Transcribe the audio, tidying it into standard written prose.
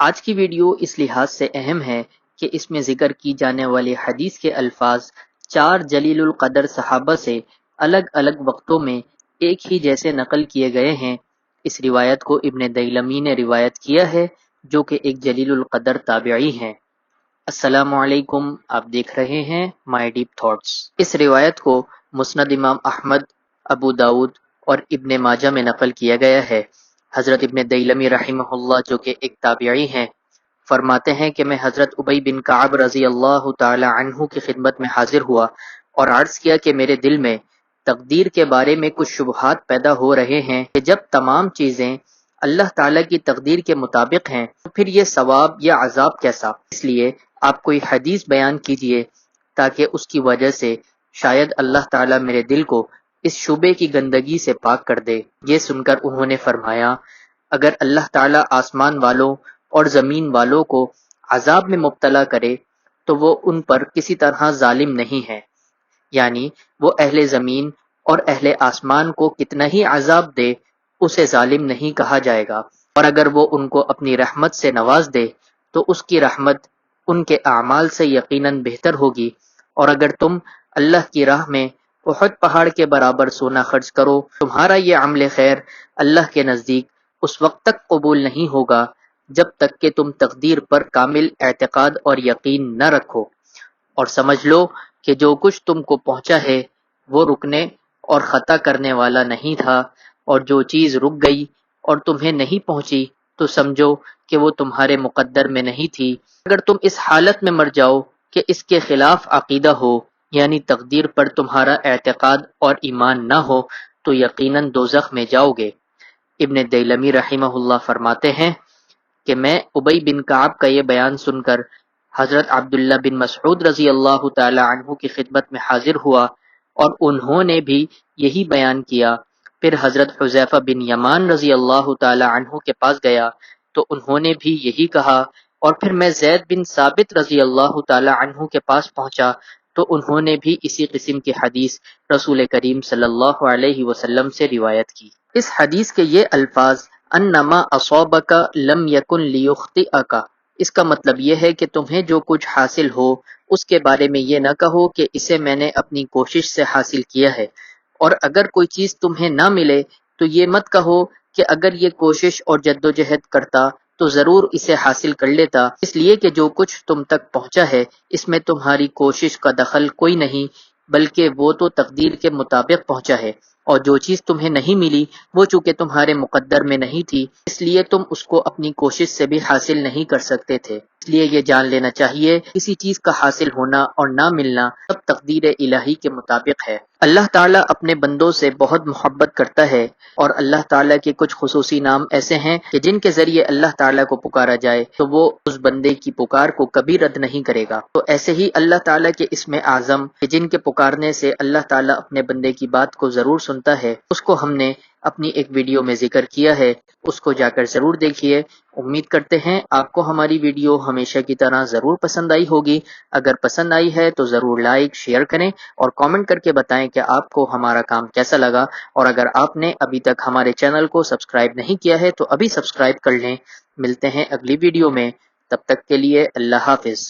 آج کی ویڈیو اس لحاظ سے اہم ہے کہ اس میں ذکر کی جانے والی حدیث کے الفاظ 4 جلیل القدر صحابہ سے الگ الگ وقتوں میں ایک ہی جیسے نقل کیے گئے ہیں۔ اس روایت کو ابن دیلمی نے روایت کیا ہے جو کہ ایک جلیل القدر تابعی ہیں۔ السلام علیکم، آپ دیکھ رہے ہیں مائی ڈیپ تھاٹس۔ اس روایت کو مسند امام احمد، ابو داؤد اور ابن ماجہ میں نقل کیا گیا ہے۔ حضرت ابن دیلمی رحمہ اللہ جو کہ ایک تابعی ہیں فرماتے ہیں کہ میں حضرت ابی بن کعب رضی اللہ تعالی عنہ کی خدمت میں حاضر ہوا اور عرض کیا کہ میرے دل میں تقدیر کے بارے میں کچھ شبہات پیدا ہو رہے ہیں کہ جب تمام چیزیں اللہ تعالیٰ کی تقدیر کے مطابق ہیں تو پھر یہ ثواب یا عذاب کیسا؟ اس لیے آپ کوئی حدیث بیان کیجئے تاکہ اس کی وجہ سے شاید اللہ تعالیٰ میرے دل کو اس شبے کی گندگی سے پاک کر دے۔ یہ سن کر انہوں نے فرمایا، اگر اللہ تعالیٰ آسمان والوں اور زمین والوں کو عذاب میں مبتلا کرے تو وہ ان پر کسی طرح ظالم نہیں ہے، یعنی وہ اہل زمین اور اہل آسمان کو کتنا ہی عذاب دے اسے ظالم نہیں کہا جائے گا، اور اگر وہ ان کو اپنی رحمت سے نواز دے تو اس کی رحمت ان کے اعمال سے یقیناً بہتر ہوگی، اور اگر تم اللہ کی راہ میں احد پہاڑ کے برابر سونا خرچ کرو تمہارا یہ عمل خیر اللہ کے نزدیک اس وقت تک قبول نہیں ہوگا جب تک کہ تم تقدیر پر کامل اعتقاد اور یقین نہ رکھو، اور سمجھ لو کہ جو کچھ تم کو پہنچا ہے وہ رکنے اور خطا کرنے والا نہیں تھا، اور جو چیز رک گئی اور تمہیں نہیں پہنچی تو سمجھو کہ وہ تمہارے مقدر میں نہیں تھی۔ اگر تم اس حالت میں مر جاؤ کہ اس کے خلاف عقیدہ ہو، یعنی تقدیر پر تمہارا اعتقاد اور ایمان نہ ہو، تو یقیناً دوزخ میں جاؤ گے۔ ابن دیلمی رحمہ اللہ فرماتے ہیں کہ میں ابی بن کعب کا یہ بیان سن کر حضرت عبداللہ بن مسعود رضی اللہ تعالی عنہ کی خدمت میں حاضر ہوا اور انہوں نے بھی یہی بیان کیا۔ پھر حضرت حذیفہ بن یمان رضی اللہ تعالی عنہ کے پاس گیا تو انہوں نے بھی یہی کہا، اور پھر میں زید بن ثابت رضی اللہ تعالی عنہ کے پاس پہنچا تو انہوں نے بھی اسی قسم کی حدیث رسول کریم صلی اللہ علیہ وسلم سے روایت کی۔ اس حدیث کے یہ الفاظ انما اصابک لم یکن لیخطئک، اس کا مطلب یہ ہے کہ تمہیں جو کچھ حاصل ہو اس کے بارے میں یہ نہ کہو کہ اسے میں نے اپنی کوشش سے حاصل کیا ہے، اور اگر کوئی چیز تمہیں نہ ملے تو یہ مت کہو کہ اگر یہ کوشش اور جدوجہد کرتا تو ضرور اسے حاصل کر لیتا، اس لیے کہ جو کچھ تم تک پہنچا ہے اس میں تمہاری کوشش کا دخل کوئی نہیں، بلکہ وہ تو تقدیر کے مطابق پہنچا ہے، اور جو چیز تمہیں نہیں ملی وہ چونکہ تمہارے مقدر میں نہیں تھی اس لیے تم اس کو اپنی کوشش سے بھی حاصل نہیں کر سکتے تھے۔ اس لیے یہ جان لینا چاہیے کسی چیز کا حاصل ہونا اور نہ ملنا سب تقدیر الہی کے مطابق ہے۔ اللہ تعالیٰ اپنے بندوں سے بہت محبت کرتا ہے، اور اللہ تعالیٰ کے کچھ خصوصی نام ایسے ہیں کہ جن کے ذریعے اللہ تعالیٰ کو پکارا جائے تو وہ اس بندے کی پکار کو کبھی رد نہیں کرے گا۔ تو ایسے ہی اللہ تعالیٰ کے اسم اعظم کہ جن کے پکارنے سے اللہ تعالیٰ اپنے بندے کی بات کو ضرور سنتا ہے، اس کو ہم نے اپنی ایک ویڈیو میں ذکر کیا ہے، اس کو جا کر ضرور دیکھیے۔ امید کرتے ہیں آپ کو ہماری ویڈیو ہمیشہ کی طرح ضرور پسند آئی ہوگی۔ اگر پسند آئی ہے تو ضرور لائک شیئر کریں اور کامنٹ کر کے بتائیں کہ آپ کو ہمارا کام کیسا لگا، اور اگر آپ نے ابھی تک ہمارے چینل کو سبسکرائب نہیں کیا ہے تو ابھی سبسکرائب کر لیں۔ ملتے ہیں اگلی ویڈیو میں، تب تک کے لیے اللہ حافظ۔